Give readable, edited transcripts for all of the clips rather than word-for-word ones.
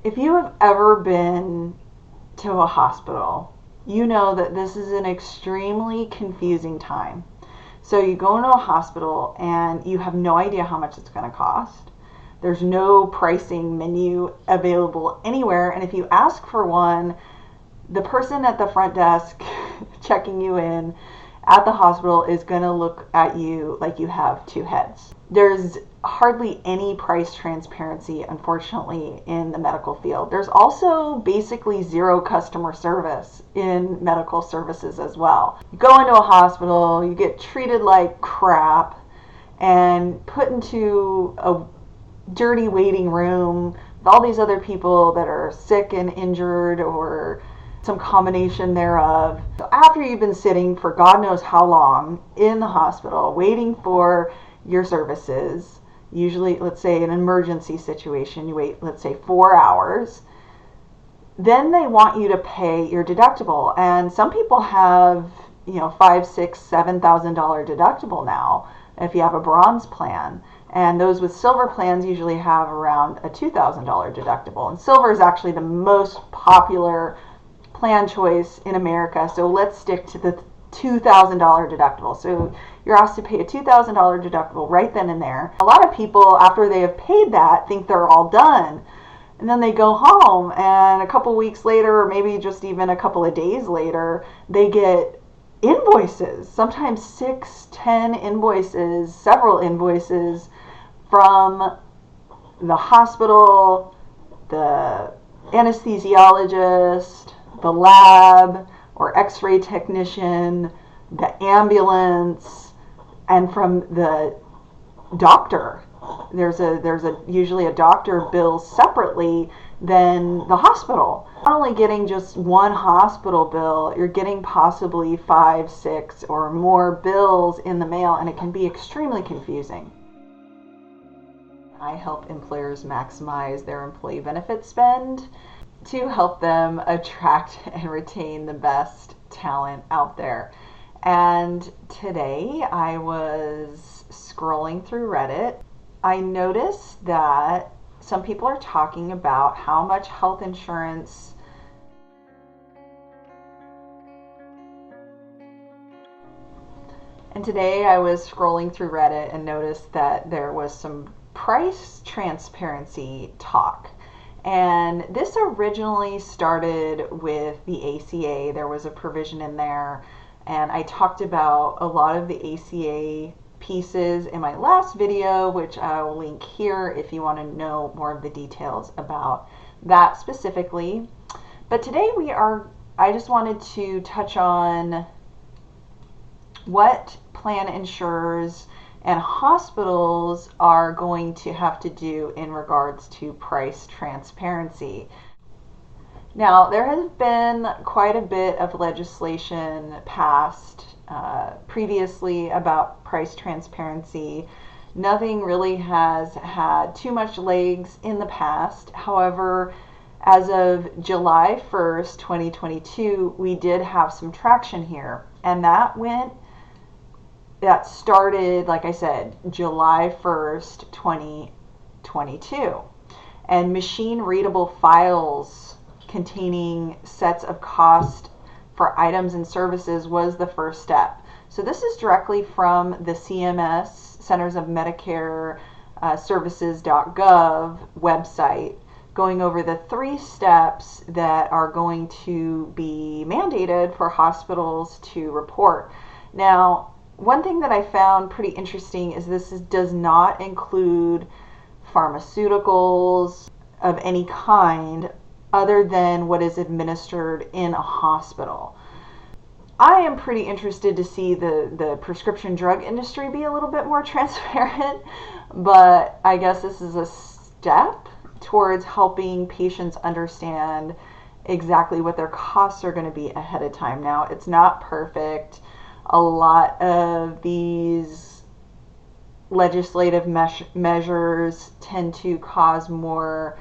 If you have ever been to a hospital, you know that this is an extremely confusing time. So you go into a hospital and you have no idea how much it's going to cost. There's no pricing menu available anywhere, and if you ask for one, the person at the front desk checking you in at the hospital is going to look at you like you have two heads. There's hardly any price transparency, unfortunately, in the medical field. There's also basically zero customer service in medical services as well. You go into a hospital, you get treated like crap and put into a dirty waiting room with all these other people that are sick and injured or some combination thereof. So after you've been sitting for God knows how long in the hospital waiting for your services, usually, let's say an emergency situation, you wait, let's say 4 hours, then they want you to pay your deductible. And some people have, $5,000, $6,000, $7,000 deductible now if you have a bronze plan. And those with silver plans usually have around a $2,000 deductible. And silver is actually the most popular plan choice in America. So let's stick to the $2,000 deductible. So you're asked to pay a $2,000 deductible right then and there. A lot of people, after they have paid that, think they're all done. And then they go home, and a couple weeks later, or maybe just even a couple of days later, they get invoices, sometimes 6, 10 invoices, several invoices from the hospital, the anesthesiologist, the lab or x-ray technician, the ambulance, and from the doctor. There's usually a doctor bills separately than the hospital. Not only getting just one hospital bill, you're getting possibly 5, 6 or more bills in the mail, and it can be extremely confusing. I help employers maximize their employee benefit spend to help them attract and retain the best talent out there. And today I was scrolling through Reddit. I noticed that some people are talking about how much health insurance and today I was scrolling through Reddit and noticed that there was some price transparency talk. And this originally started with the ACA. There was a provision in there, and I talked about a lot of the ACA pieces in my last video, which I will link here if you want to know more of the details about that specifically. But today I just wanted to touch on what plan insurers and hospitals are going to have to do in regards to price transparency. Now, there has been quite a bit of legislation passed previously about price transparency. Nothing really has had too much legs in the past. However, as of July 1st, 2022, we did have some traction here, and that started, like I said, July 1st, 2022. And machine readable files containing sets of cost for items and services was the first step. So this is directly from the CMS, Centers of Medicare Services.gov website, going over the 3 steps that are going to be mandated for hospitals to report. Now, one thing that I found pretty interesting is does not include pharmaceuticals of any kind other than what is administered in a hospital. I am pretty interested to see the prescription drug industry be a little bit more transparent, but I guess this is a step towards helping patients understand exactly what their costs are going to be ahead of time. Now, it's not perfect. A lot of these legislative measures tend to cause more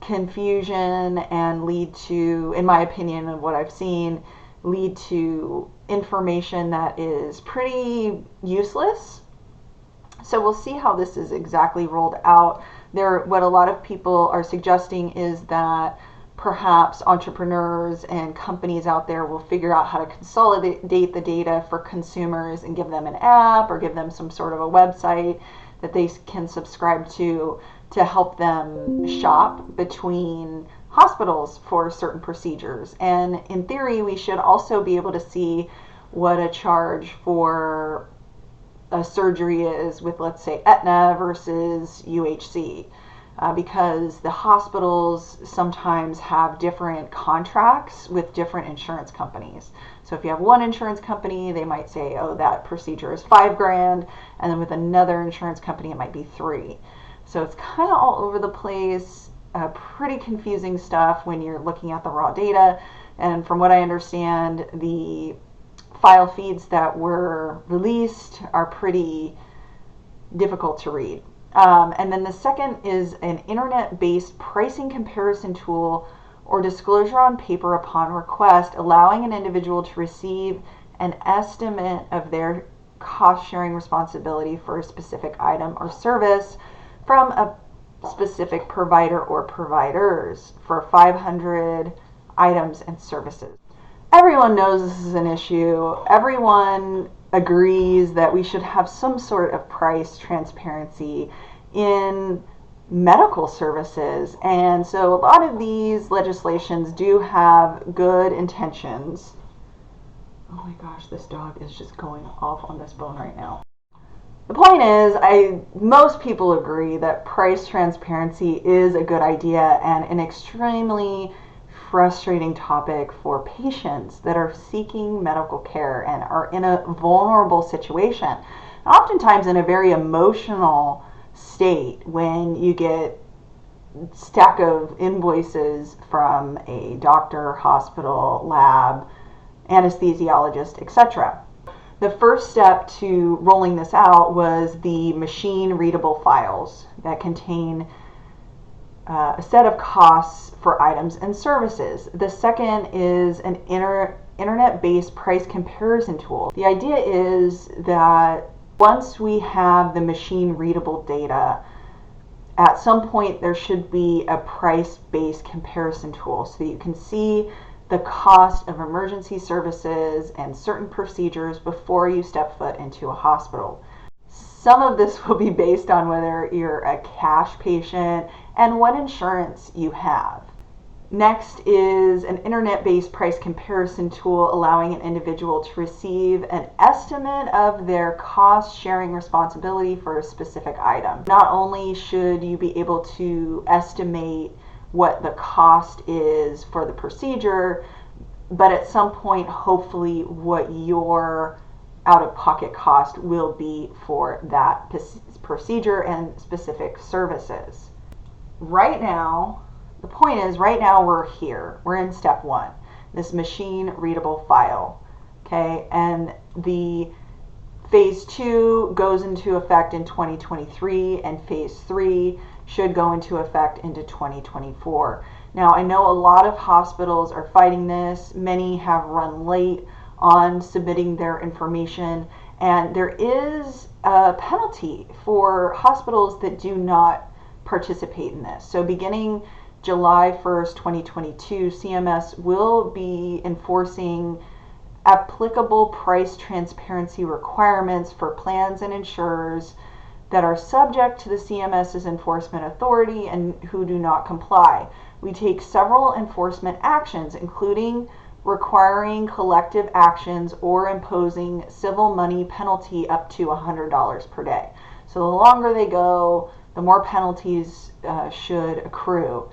confusion and lead to, in my opinion of what I've seen, lead to information that is pretty useless. So we'll see how this is exactly rolled out. what a lot of people are suggesting is that perhaps entrepreneurs and companies out there will figure out how to consolidate the data for consumers and give them an app or give them some sort of a website that they can subscribe to help them shop between hospitals for certain procedures. And in theory, we should also be able to see what a charge for a surgery is with, let's say, Aetna versus UHC. Because the hospitals sometimes have different contracts with different insurance companies. So if you have one insurance company, they might say, oh, that procedure is $5,000, and then with another insurance company, it might be $3,000. So it's kind of all over the place, pretty confusing stuff when you're looking at the raw data. And from what I understand, the file feeds that were released are pretty difficult to read. And then the second is an internet-based pricing comparison tool or disclosure on paper upon request, allowing an individual to receive an estimate of their cost-sharing responsibility for a specific item or service from a specific provider or providers for 500 items and services. Everyone knows this is an issue. Everyone agrees that we should have some sort of price transparency in medical services. And so a lot of these legislations do have good intentions. Oh my gosh, this dog is just going off on this bone right now. The point is, most people agree that price transparency is a good idea and an extremely frustrating topic for patients that are seeking medical care and are in a vulnerable situation. Oftentimes in a very emotional state when you get a stack of invoices from a doctor, hospital, lab, anesthesiologist, etc. The first step to rolling this out was the machine readable files that contain a set of costs for items and services. The second is an internet-based price comparison tool. The idea is that once we have the machine readable data, at some point there should be a price-based comparison tool so that you can see the cost of emergency services and certain procedures before you step foot into a hospital. Some of this will be based on whether you're a cash patient and what insurance you have. Next is an internet-based price comparison tool allowing an individual to receive an estimate of their cost-sharing responsibility for a specific item. Not only should you be able to estimate what the cost is for the procedure, but at some point, hopefully, what your out-of-pocket cost will be for that procedure and specific services. Right now, the point is, right now we're here. We're in step one, this machine readable file. Okay, and the phase 2 goes into effect in 2023, and phase 3 should go into effect into 2024. Now, I know a lot of hospitals are fighting this. Many have run late on submitting their information, and there is a penalty for hospitals that do not participate in this. So beginning July 1st, 2022, CMS will be enforcing applicable price transparency requirements for plans and insurers that are subject to the CMS's enforcement authority and who do not comply. We take several enforcement actions, including requiring collective actions or imposing civil money penalty up to $100 per day. So the longer they go, the more penalties should accrue.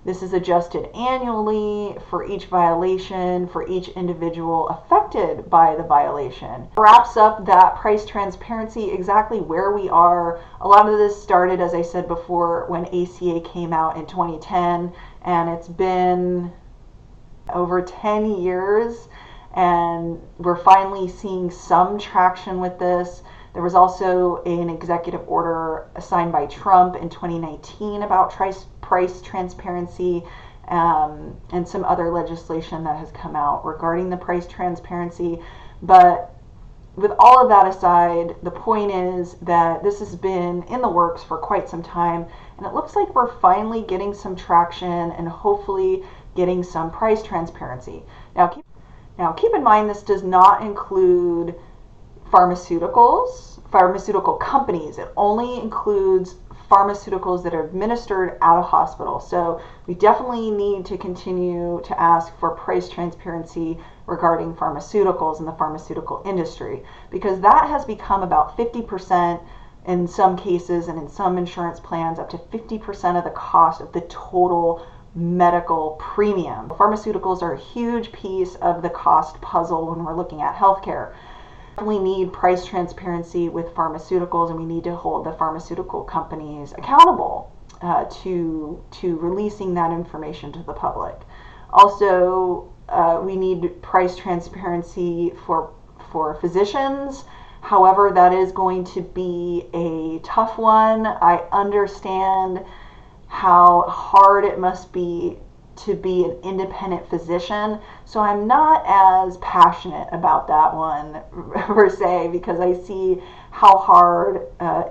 This is adjusted annually for each violation, for each individual affected by the violation. Wraps up that price transparency, exactly where we are. A lot of this started, as I said before, when ACA came out in 2010, and it's been over 10 years, and we're finally seeing some traction with this. There was also an executive order signed by Trump in 2019 about price transparency, and some other legislation that has come out regarding the price transparency. But with all of that aside, the point is that this has been in the works for quite some time, and it looks like we're finally getting some traction and hopefully getting some price transparency. Now keep in mind this does not include pharmaceutical companies. It only includes pharmaceuticals that are administered at a hospital. So we definitely need to continue to ask for price transparency regarding pharmaceuticals in the pharmaceutical industry, because that has become about 50% in some cases, and in some insurance plans up to 50% of the cost of the total medical premium. Pharmaceuticals are a huge piece of the cost puzzle when we're looking at healthcare. We need price transparency with pharmaceuticals, and we need to hold the pharmaceutical companies accountable to releasing that information to the public. Also, we need price transparency for physicians. However, that is going to be a tough one. I understand how hard it must be to be an independent physician, so I'm not as passionate about that one per se, because I see how hard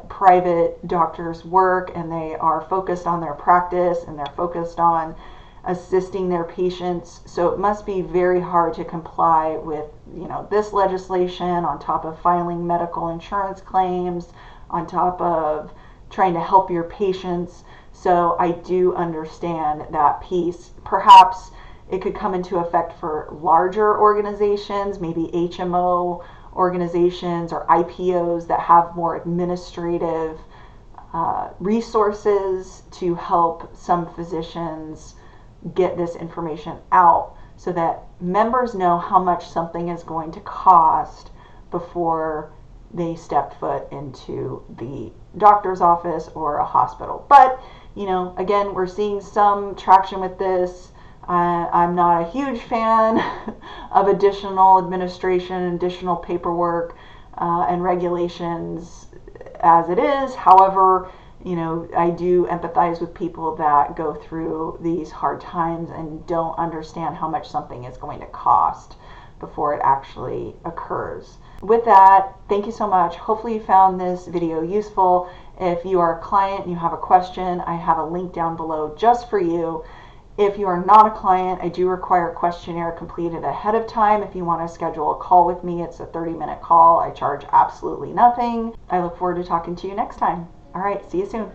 private doctors work, and they are focused on their practice and they're focused on assisting their patients. So it must be very hard to comply with, this legislation, on top of filing medical insurance claims, on top of trying to help your patients. So I do understand that piece. Perhaps it could come into effect for larger organizations, maybe HMO organizations or IPOs that have more administrative resources to help some physicians get this information out, so that members know how much something is going to cost before they step foot into the doctor's office or a hospital. But again, we're seeing some traction with this. I'm not a huge fan of additional administration, additional paperwork, and regulations as it is. However, I do empathize with people that go through these hard times and don't understand how much something is going to cost before it actually occurs. With that, thank you so much. Hopefully you found this video useful. If you are a client and you have a question, I have a link down below just for you. If you are not a client, I do require a questionnaire completed ahead of time. If you want to schedule a call with me, it's a 30-minute call. I charge absolutely nothing. I look forward to talking to you next time. All right, see you soon.